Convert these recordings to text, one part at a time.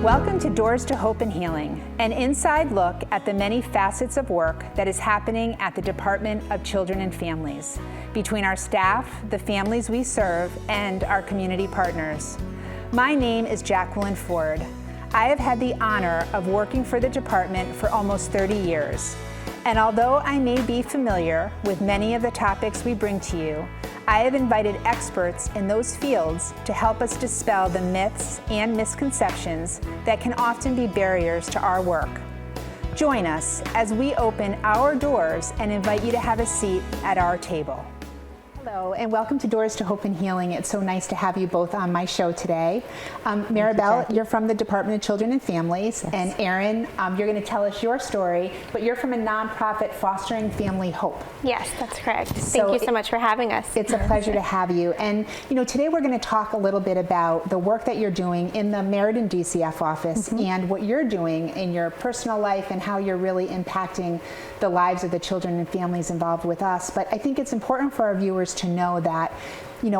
Welcome to Doors to Hope and Healing, an inside look at the many facets of work that is happening at the Department of Children and Families, between our staff, the families we serve, and our community partners. My name is Jacqueline Ford. I have had the honor of working for the department for almost 30 years. And although I may be familiar with many of the topics we bring to you, I have invited experts in those fields to help us dispel the myths and misconceptions that can often be barriers to our work. Join us as we open our doors and invite you to have a seat at our table. Hello, and welcome to Doors to Hope and Healing. It's so nice to have you both on my show today. Maribel, you're from the Department of Children and Families, yes. And Erin, you're going to tell us your story, but you're from a nonprofit fostering family hope. Yes, that's correct. Thank you so much for having us. It's a pleasure to have you. And today we're going to talk a little bit about the work that you're doing in the Meriden DCF office, and what you're doing in your personal life and how you're really impacting the lives of the children and families involved with us. But I think it's important for our viewers to know that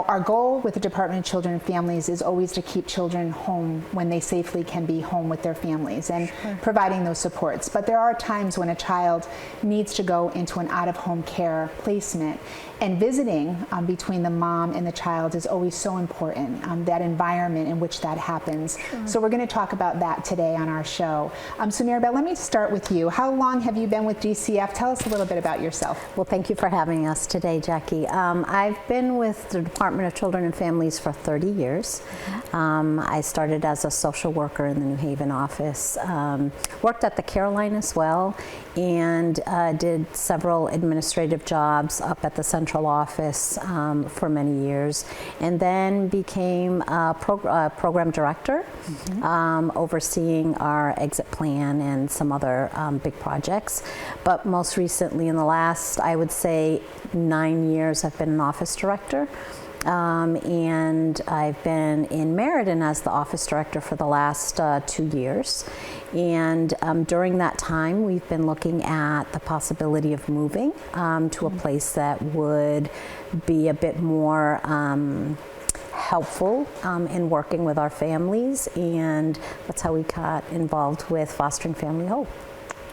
our goal with the Department of Children and Families is always to keep children home when they safely can be home with their families and providing those supports. But there are times when a child needs to go into an out-of-home care placement, and visiting between the mom and the child is always so important, that environment in which that happens. So we're going to talk about that today on our show. So Maribel, let me start with you. How long have you been with DCF? Tell us a little bit about yourself. Well, thank you for having us today, Jackie. I've been with the Department of Children and Families for 30 years. I started as a social worker in the New Haven office, worked at the Caroline as well, and did several administrative jobs up at the central office for many years, and then became a program director, overseeing our exit plan and some other big projects. But most recently, in the last, I would say, 9 years, I've been an office director. And I've been in Meriden as the office director for the last 2 years. And during that time, we've been looking at the possibility of moving to a place that would be a bit more helpful in working with our families. And that's how we got involved with Fostering Family Hope.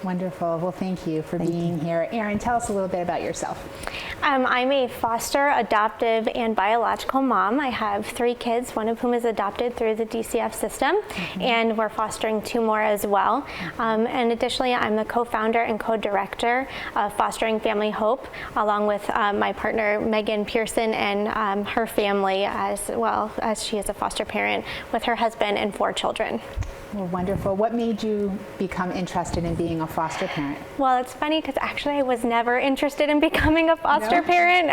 Wonderful. Well, thank you for being here. Erin, tell us a little bit about yourself. I'm a foster, adoptive, and biological mom. I have 3 kids, one of whom is adopted through the DCF system, and we're fostering 2 more as well. And additionally, I'm the co-founder and co-director of Fostering Family Hope, along with my partner, Megan Pearson, and her family, as well as she is a foster parent with her husband and 4 children. Well, wonderful. What made you become interested in being a foster parent? Well, it's funny because actually I was never interested in becoming a foster parent.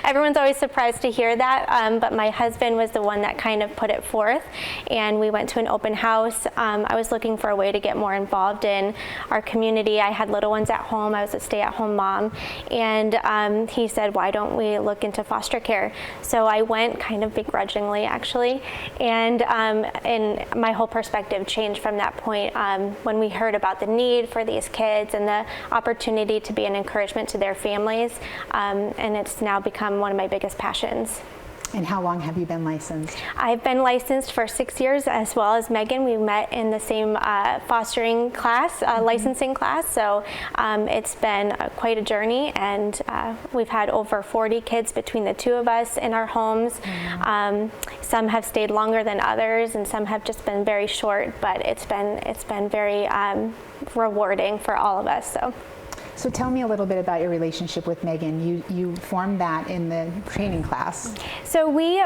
Everyone's always surprised to hear that, but my husband was the one that kind of put it forth, and we went to an open house. I was looking for a way to get more involved in our community. I had little ones at home. I was a stay-at-home mom, and he said, why don't we look into foster care? So I went kind of begrudgingly, actually, and my whole perspective changed from that point when we heard about the need for these kids and the opportunity to be an encouragement to their families, and it's now become one of my biggest passions. And how long have you been licensed? I've been licensed for 6 years, as well as Megan. We met in the same fostering class, licensing class, so it's been quite a journey, and we've had over 40 kids between the 2 of us in our homes. Some have stayed longer than others, and some have just been very short, but it's been very rewarding for all of us. So tell me a little bit about your relationship with Megan. You formed that in the training class. So we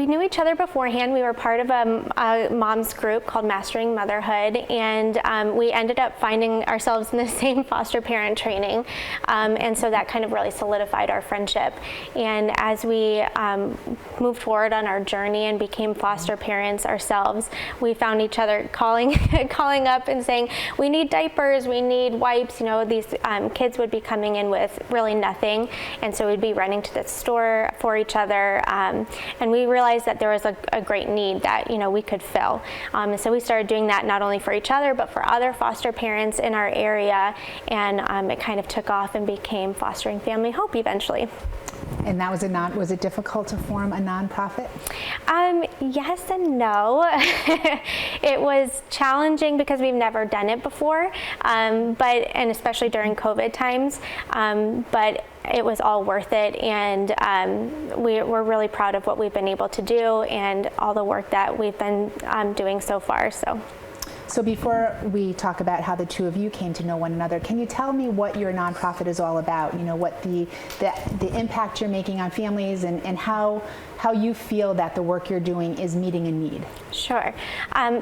knew each other beforehand. We were part of a mom's group called Mastering Motherhood, and we ended up finding ourselves in the same foster parent training, and so that kind of really solidified our friendship. And as we moved forward on our journey and became foster parents ourselves, we found each other calling up and saying, we need diapers, we need wipes, these kids would be coming in with really nothing, and so we'd be running to the store for each other, and we realized that there was a great need that we could fill. And so we started doing that not only for each other but for other foster parents in our area, and it kind of took off and became Fostering Family Hope eventually. And that was it difficult to form a nonprofit? Yes and no. It was challenging because we've never done it before, and especially during COVID times, but it was all worth it, and we're really proud of what we've been able to do and all the work that we've been doing so far. So before we talk about how the two of you came to know one another, can you tell me what your nonprofit is all about? What the impact you're making on families, and how you feel that the work you're doing is meeting a need? Sure.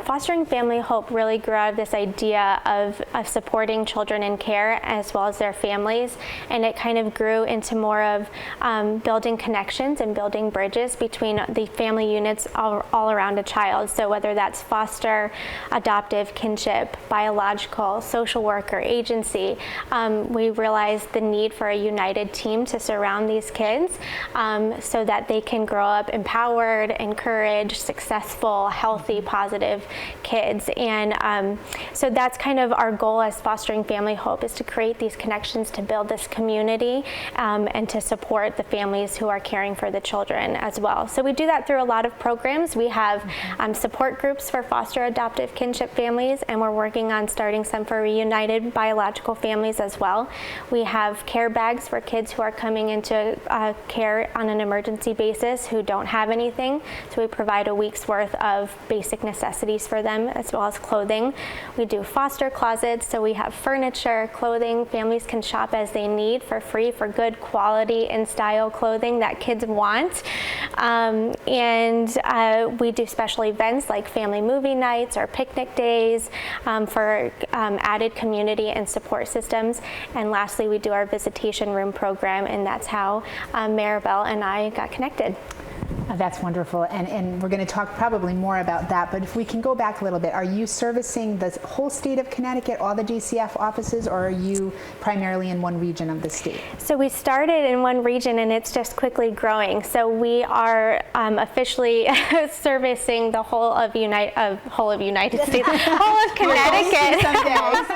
Fostering Family Hope really grew out of this idea of supporting children in care as well as their families, and it kind of grew into more of building connections and building bridges between the family units all around a child. So whether that's foster, adoptive, kinship, biological, social worker, agency, we realized the need for a united team to surround these kids so that they can grow up empowered, encouraged, successful, healthy, positive kids. And so that's kind of our goal as Fostering Family Hope, is to create these connections to build this community and to support the families who are caring for the children as well. So we do that through a lot of programs. We have support groups for foster, adoptive, kinship families, and we're working on starting some for reunited biological families as well. We have care bags for kids who are coming into care on an emergency basis who don't have anything. So we provide a week's worth of basic necessities for them, as well as clothing. We do foster closets, so we have furniture, clothing. Families can shop as they need for free for good quality and style clothing that kids want. And we do special events like family movie nights or picnic days for added community and support systems. And lastly, we do our visitation room program, and that's how Maribel and I got connected. That's wonderful, and we're going to talk probably more about that, but if we can go back a little bit, are you servicing the whole state of Connecticut, all the DCF offices, or are you primarily in one region of the state? So we started in one region, and it's just quickly growing. So we are officially servicing the whole of United States, whole of Connecticut.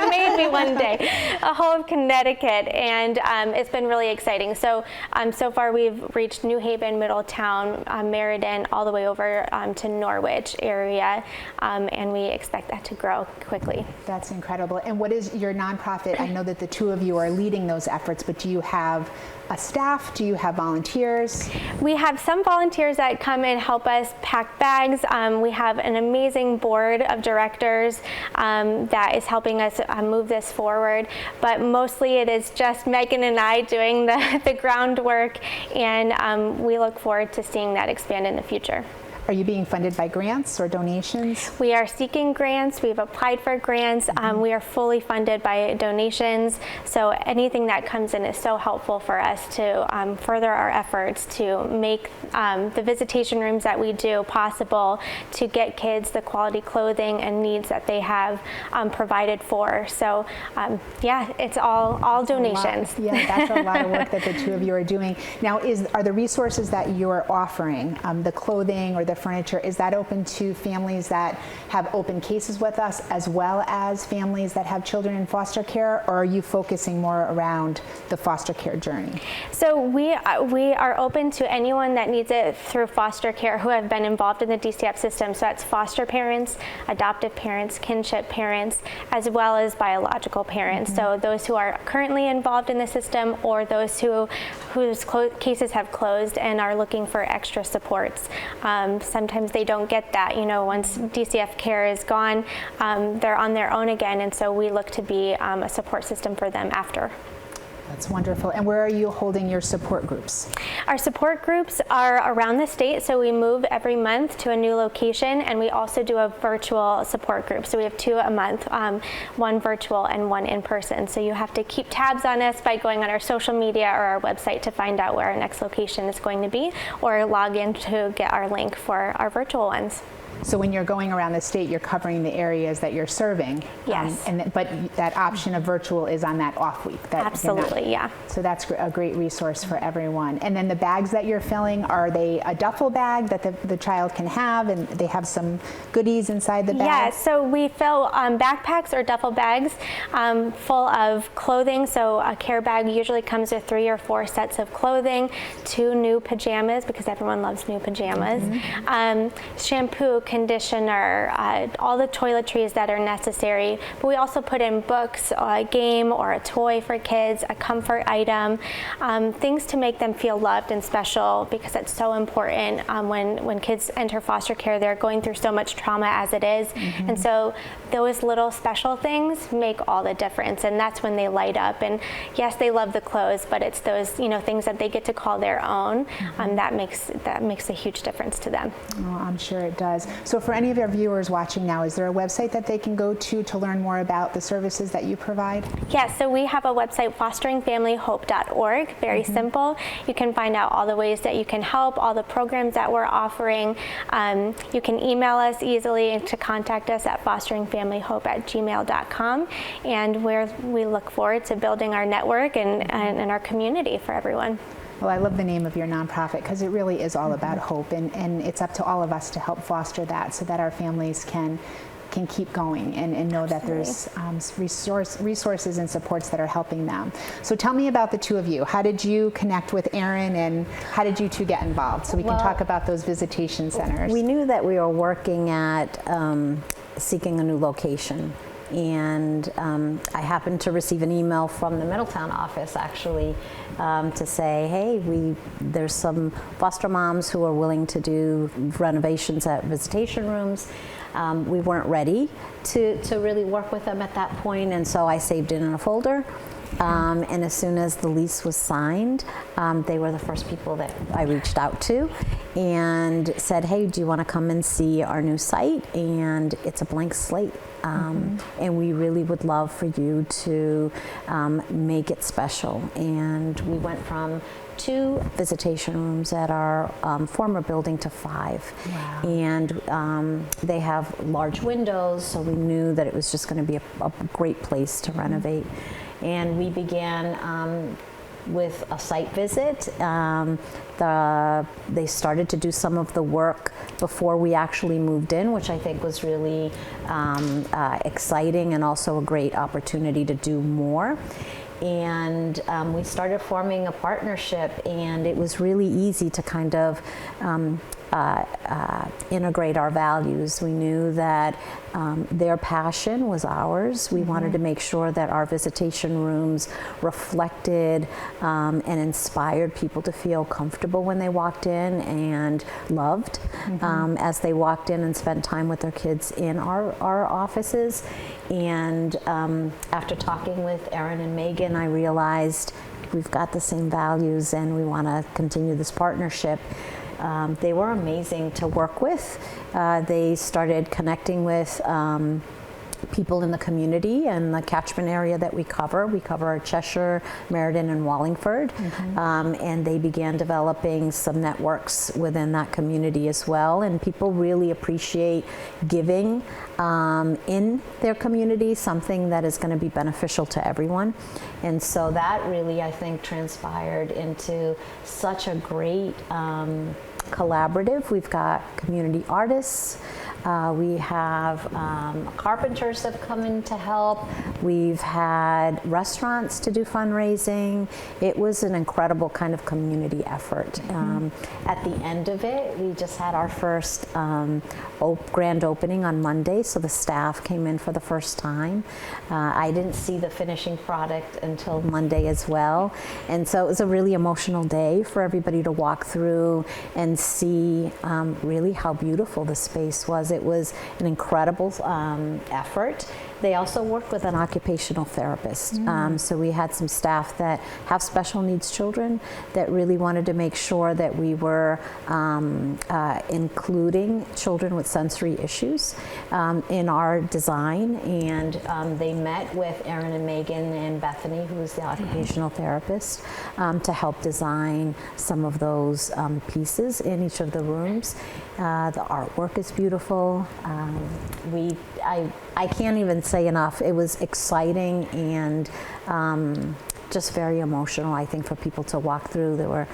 Maybe one day, a whole of Connecticut, and it's been really exciting. So so far we've reached New Haven, Middletown, Meriden, all the way over to Norwich area, and we expect that to grow quickly. That's incredible. And what is your nonprofit? I know that the two of you are leading those efforts, but do you have a staff? Do you have volunteers? We have some volunteers that come and help us pack bags. We have an amazing board of directors that is helping us move this forward, but mostly it is just Megan and I doing the groundwork, and we look forward to seeing that expand in the future. Are you being funded by grants or donations? We are seeking grants. We've applied for grants. We are fully funded by donations. So anything that comes in is so helpful for us to further our efforts to make the visitation rooms that we do possible, to get kids the quality clothing and needs that they have provided for. So yeah, it's all donations. Yeah, that's a lot of work that the two of you are doing. Now, are the resources that you're offering, the clothing or the furniture, is that open to families that have open cases with us as well as families that have children in foster care, or are you focusing more around the foster care journey? So we are open to anyone that needs it through foster care who have been involved in the DCF system. So that's foster parents, adoptive parents, kinship parents, as well as biological parents. So those who are currently involved in the system, or those whose cases have closed and are looking for extra supports. Sometimes they don't get that. Once DCF care is gone, they're on their own again, and so we look to be a support system for them after. That's wonderful. And where are you holding your support groups? Our support groups are around the state, so we move every month to a new location, and we also do a virtual support group. So we have 2 a month, one virtual and one in person. So you have to keep tabs on us by going on our social media or our website to find out where our next location is going to be, or log in to get our link for our virtual ones. So when you're going around the state, you're covering the areas that you're serving. Yes. But that option of virtual is on that off week. Absolutely, yeah. So that's a great resource for everyone. And then the bags that you're filling, are they a duffel bag that the child can have, and they have some goodies inside the bag? Yeah, so we fill backpacks or duffel bags full of clothing. So a care bag usually comes with 3 or 4 sets of clothing, 2 new pajamas, because everyone loves new pajamas, shampoo, conditioner, all the toiletries that are necessary. But we also put in books, a game or a toy for kids, a comfort item, things to make them feel loved and special, because it's so important when kids enter foster care. They're going through so much trauma as it is. And so those little special things make all the difference, and that's when they light up. And yes, they love the clothes, but it's those things that they get to call their own that makes a huge difference to them. Oh, I'm sure it does. So for any of our viewers watching now, is there a website that they can go to learn more about the services that you provide? Yeah, so we have a website, fosteringfamilyhope.org, very simple. You can find out all the ways that you can help, all the programs that we're offering. You can email us easily to contact us at fosteringfamilyhope@gmail.com, and we look forward to building our network and our community for everyone. Well, I love the name of your nonprofit, because it really is all about hope, and it's up to all of us to help foster that, so that our families can keep going and know that there's resources and supports that are helping them. So tell me about the 2 of you. How did you connect with Erin, and how did you 2 get involved? So we can talk about those visitation centers. We knew that we were working at seeking a new location. And I happened to receive an email from the Middletown office, actually, to say, hey, there's some foster moms who are willing to do renovations at visitation rooms. We weren't ready to really work with them at that point, and so I saved it in a folder. And as soon as the lease was signed, they were the first people that I reached out to and said, hey, do you want to come and see our new site? And it's a blank slate. And we really would love for you to make it special. And we went from 2 visitation rooms at our former building to 5. Wow. And they have large windows, so we knew that it was just going to be a great place to renovate. And we began with a site visit. They started to do some of the work before we actually moved in, which I think was really exciting, and also a great opportunity to do more. And we started forming a partnership, and it was really easy to kind of integrate our values. We knew that their passion was ours. We wanted to make sure that our visitation rooms reflected and inspired people to feel comfortable when they walked in, and loved as they walked in and spent time with their kids in our offices. And after talking with Erin and Megan, I realized we've got the same values, and we want to continue this partnership. They were amazing to work with. They started connecting with people in the community and the catchment area that we cover. We cover Cheshire, Meriden, and Wallingford. And they began developing some networks within that community as well. And people really appreciate giving in their community, something that is going to be beneficial to everyone. And so that really, I think, transpired into such a great collaborative. We've got community artists. We have carpenters that have come in to help. We've had restaurants to do fundraising. It was an incredible kind of community effort. At the end of it, we just had our first grand opening on Monday, so the staff came in for the first time. I didn't see the finishing product until Monday as well. And so it was a really emotional day for everybody to walk through and see really how beautiful the space was. it was an incredible effort. They also worked with an occupational therapist. So we had some staff that have special needs children that really wanted to make sure that we were including children with sensory issues in our design. And they met with Erin and Megan and Bethany, who is the occupational therapist, to help design some of those pieces in each of the rooms. The artwork is beautiful. I can't even say enough. It was exciting and just very emotional, I think, for people to walk through. There were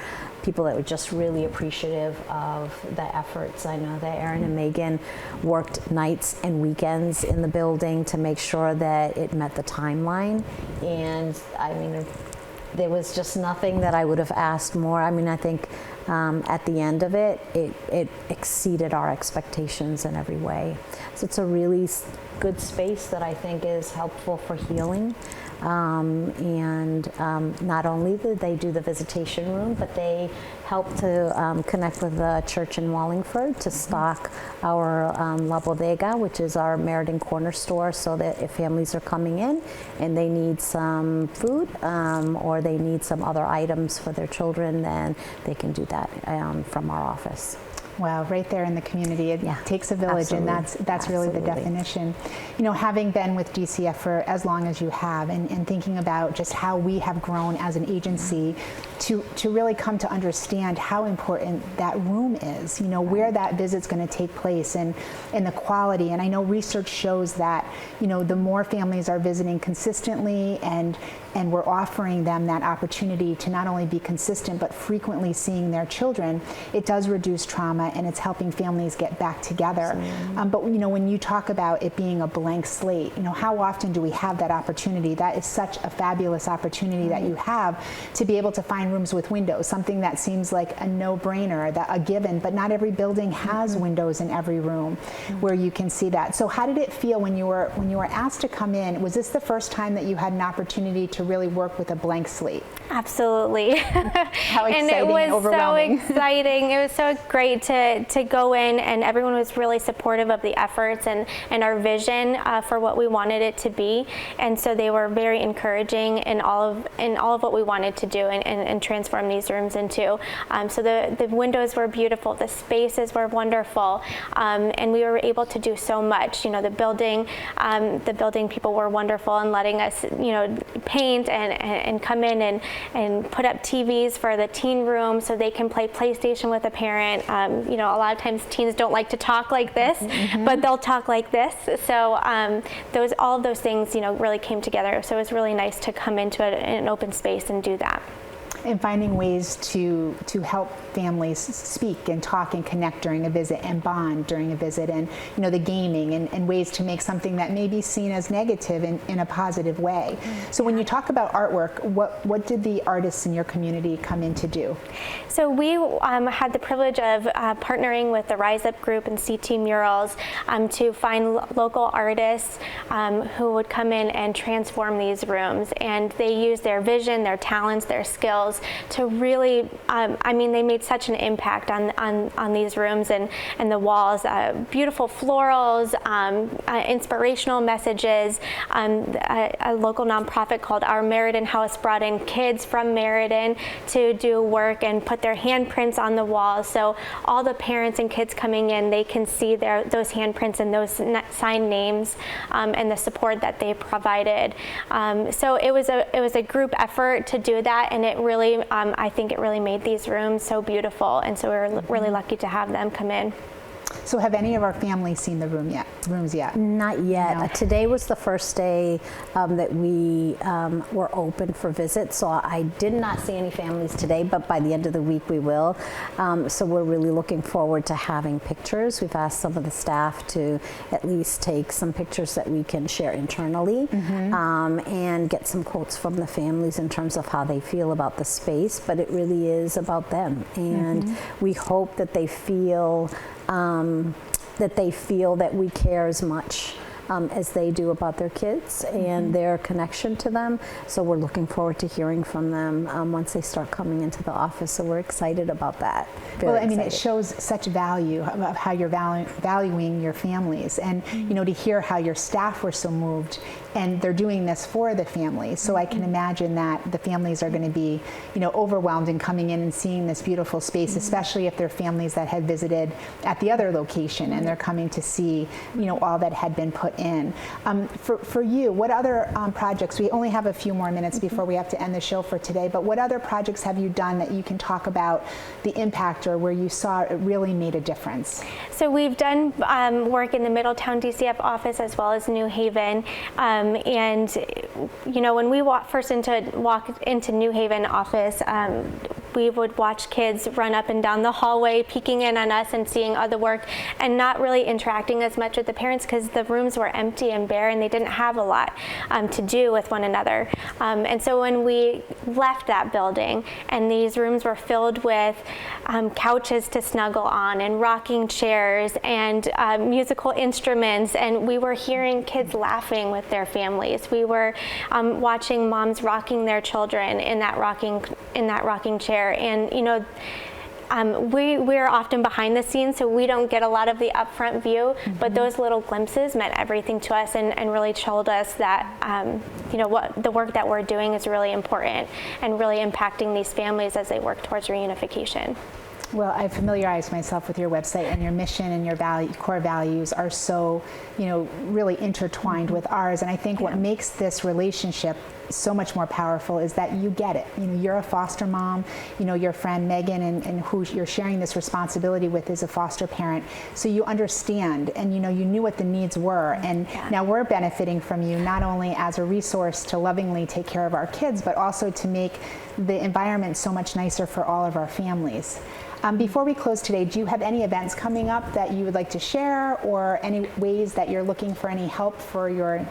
people that were just really appreciative of the efforts. I know that Erin and Megan worked nights and weekends in the building to make sure that it met the timeline. And I mean, there was just nothing that I would have asked more. I mean, I think at the end of it, it exceeded our expectations in every way. So it's a really good space that I think is helpful for healing. Not only did they do the visitation room, but they helped to connect with the church in Wallingford to stock our La Bodega, which is our Meriden corner store, so that if families are coming in and they need some food or they need some other items for their children, then they can do that from our office. Wow, right there in the community. It takes a village, absolutely. And that's really the definition. You know, having been with DCF for as long as you have, and thinking about just how we have grown as an agency to really come to understand how important that room is, you know, where that visit's going to take place and the quality. And I know research shows that, you know, the more families are visiting consistently and we're offering them that opportunity to not only be consistent but frequently seeing their children, it does reduce trauma and it's helping families get back together. But you know, when you talk about it being a blank slate, you know, how often do we have that opportunity? That is such a fabulous opportunity that you have to be able to find rooms with windows, something that seems like a no-brainer, that a given, but not every building has windows in every room where you can see that. So how did it feel when you were asked to come in? Was this the first time that you had an opportunity to really work with a blank slate? Absolutely. How exciting and it was and overwhelming. so exciting. It was so great to go in, and everyone was really supportive of the efforts and our vision for what we wanted it to be. And so they were very encouraging in all of what we wanted to do and transform these rooms into. So the windows were beautiful, the spaces were wonderful, and we were able to do so much. You know, the building people were wonderful in letting us, you know, paint and come in and put up TVs for the teen room so they can play PlayStation with a parent. You know, a lot of times teens don't like to talk like this, but they'll talk like this. So all of those things, you know, really came together. So it was really nice to come into an open space and do that. And finding ways to help families speak and talk and connect during a visit and bond during a visit, and you know, the gaming and ways to make something that may be seen as negative in a positive way. So when you talk about artwork, what did the artists in your community come in to do? So we had the privilege of partnering with the Rise Up group and CT Murals to find local artists who would come in and transform these rooms, and they used their vision, their talents, their skills to really, I mean, they made such an impact on these rooms and the walls. Beautiful florals, inspirational messages. A local nonprofit called Our Meriden House brought in kids from Meriden to do work and put their handprints on the walls. So all the parents and kids coming in, they can see those handprints and those signed names and the support that they provided. So it was a group effort to do that, and it really, I think it really made these rooms so beautiful, and so we were really lucky to have them come in. So have any of our families seen the rooms yet? Not yet. No. Today was the first day that we were open for visits, so I did not see any families today, but by the end of the week we will. So we're really looking forward to having pictures. We've asked some of the staff to at least take some pictures that we can share internally and get some quotes from the families in terms of how they feel about the space, but it really is about them. And we hope that they feel that we care as much as they do about their kids and their connection to them. So we're looking forward to hearing from them once they start coming into the office. So we're excited about that. Well, I mean, it shows such value of how you're valuing your families, and you know, to hear how your staff were so moved, and they're doing this for the families. So I can imagine that the families are going to be, you know, overwhelmed in coming in and seeing this beautiful space, especially if they're families that had visited at the other location and they're coming to see, you know, all that had been put in. For you, what other projects? We only have a few more minutes before we have to end the show for today. But what other projects have you done that you can talk about the impact, or where you saw it really made a difference? So we've done work in the Middletown DCF office as well as New Haven. And you know, when we walked into New Haven office, we would watch kids run up and down the hallway, peeking in on us and seeing other work, and not really interacting as much with the parents because the rooms were empty and bare and they didn't have a lot to do with one another. And so when we left that building and these rooms were filled with couches to snuggle on and rocking chairs and musical instruments, and we were hearing kids laughing with their families. We were watching moms rocking their children in that rocking chair. And you know, we're often behind the scenes, so we don't get a lot of the upfront view, but those little glimpses meant everything to us and really told us that you know, what the work that we're doing is really important and really impacting these families as they work towards reunification. Well, I've familiarized myself with your website, and your mission and your core values are so, you know, really intertwined with ours. And I think what makes this relationship so much more powerful is that you get it. You know, you're a foster mom, you know, your friend Megan and who you're sharing this responsibility with is a foster parent. So you understand, and you know, you knew what the needs were. And now we're benefiting from you, not only as a resource to lovingly take care of our kids, but also to make the environment so much nicer for all of our families. Before we close today, do you have any events coming up that you would like to share, or any ways that you're looking for any help for your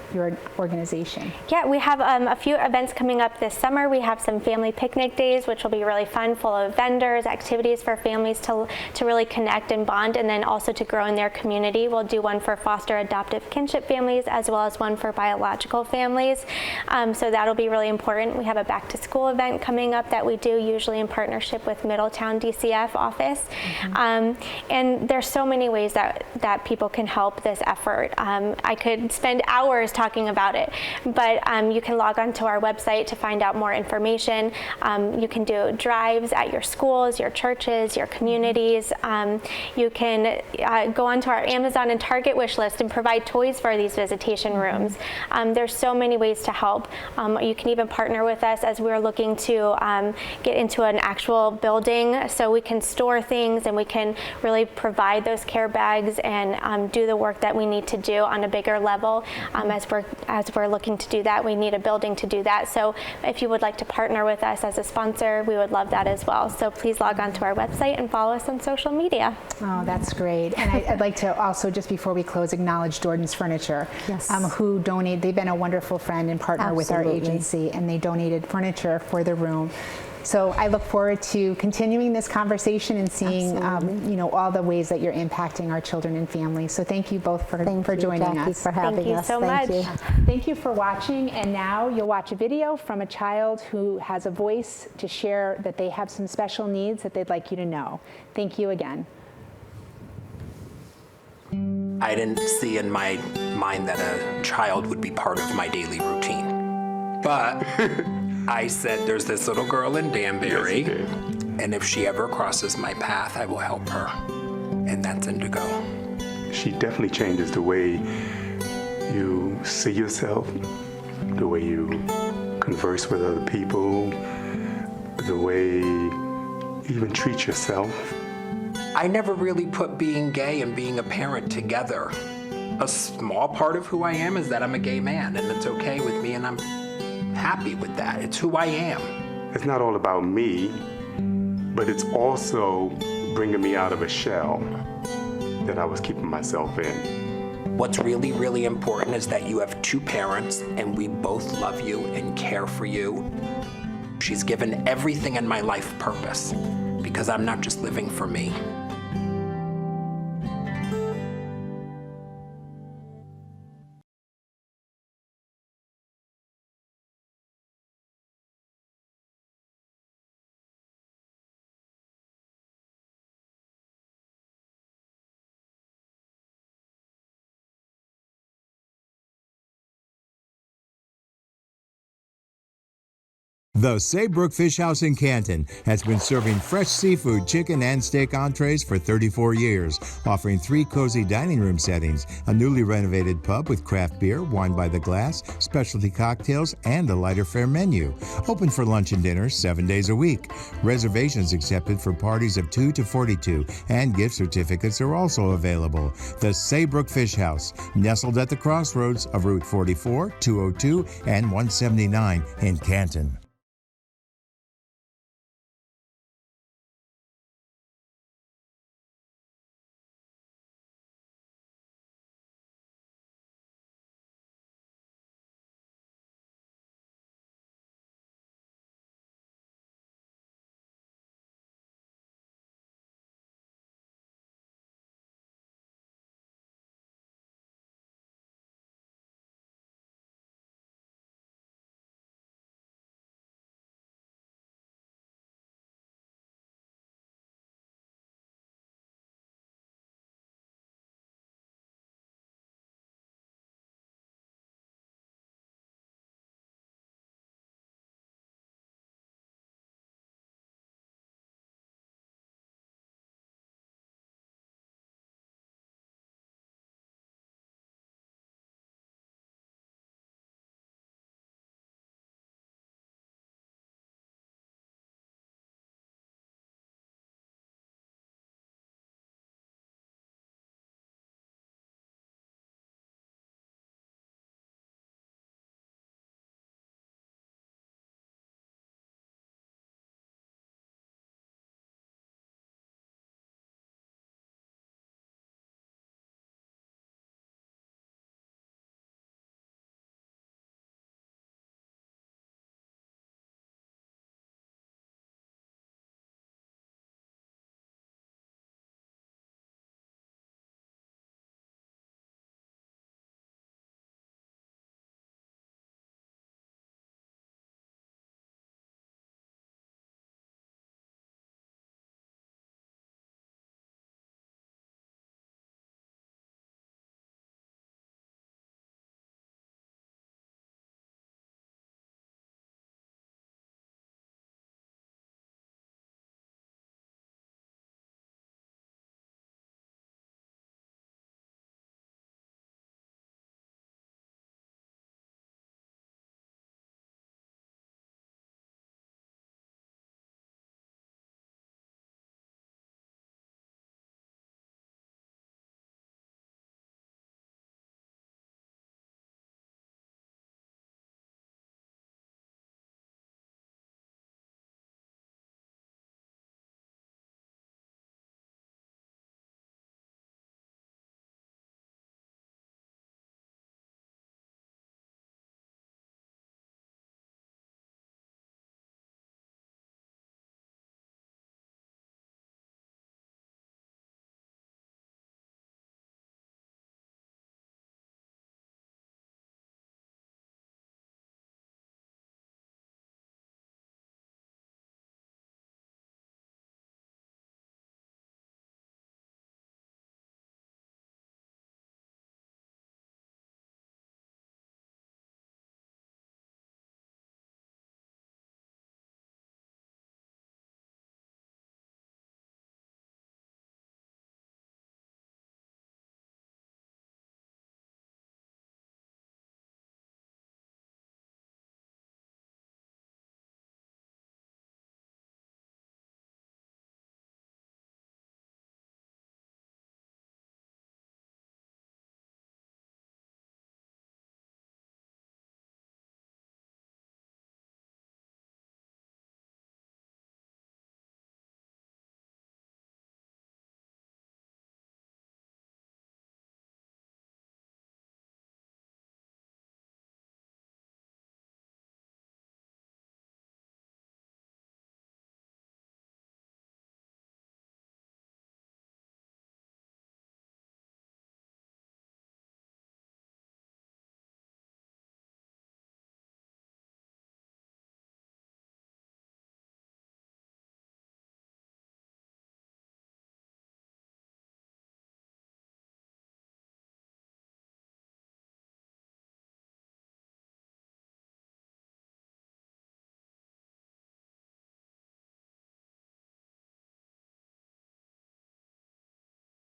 organization? Yeah, we have a few events coming up this summer. We have some family picnic days, which will be really fun, full of vendors, activities for families to really connect and bond, and then also to grow in their community. We'll do one for foster adoptive kinship families as well as one for biological families. So that'll be really important. We have a back to school event coming up that we do usually in partnership with Middletown DCF office. And there's so many ways that people can help this effort. I could spend hours talking about it, but you can log on to our website to find out more information. You can do drives at your schools, your churches, your communities. You can go onto our Amazon and Target wish list and provide toys for these visitation rooms. There's so many ways to help. You can even partner with us as we're looking to get into an actual building so we can store things and we can really provide those care bags and do the work that we need to do on a bigger level. As we're looking to do that, we need a building to do that. So if you would like to partner with us as a sponsor, we would love that as well. So please log on to our website and follow us on social media. Oh, that's great. And I'd like to also, just before we close, acknowledge Jordan's Furniture, who donated. They've been a wonderful friend and partner with our agency, and they donated furniture for the room. So I look forward to continuing this conversation and seeing, you know, all the ways that you're impacting our children and families. So thank you both for joining us. Thank you for having us. Thank you so much. Thank you for watching. And now you'll watch a video from a child who has a voice to share that they have some special needs that they'd like you to know. Thank you again. I didn't see in my mind that a child would be part of my daily routine. But I said, there's this little girl in Danbury, and if she ever crosses my path, I will help her. And that's Indigo. She definitely changes the way you see yourself, the way you converse with other people, the way you even treat yourself. I never really put being gay and being a parent together. A small part of who I am is that I'm a gay man, and it's okay with me, and I'm happy with that. It's who I am. It's not all about me, but it's also bringing me out of a shell that I was keeping myself in. What's really, really important is that you have two parents, and we both love you and care for you. She's given everything in my life purpose, because I'm not just living for me. The Saybrook Fish House in Canton has been serving fresh seafood, chicken, and steak entrees for 34 years, offering 3 cozy dining room settings, a newly renovated pub with craft beer, wine by the glass, specialty cocktails, and a lighter fare menu. Open for lunch and dinner 7 days a week. Reservations accepted for parties of 2 to 42, and gift certificates are also available. The Saybrook Fish House, nestled at the crossroads of Route 44, 202, and 179 in Canton.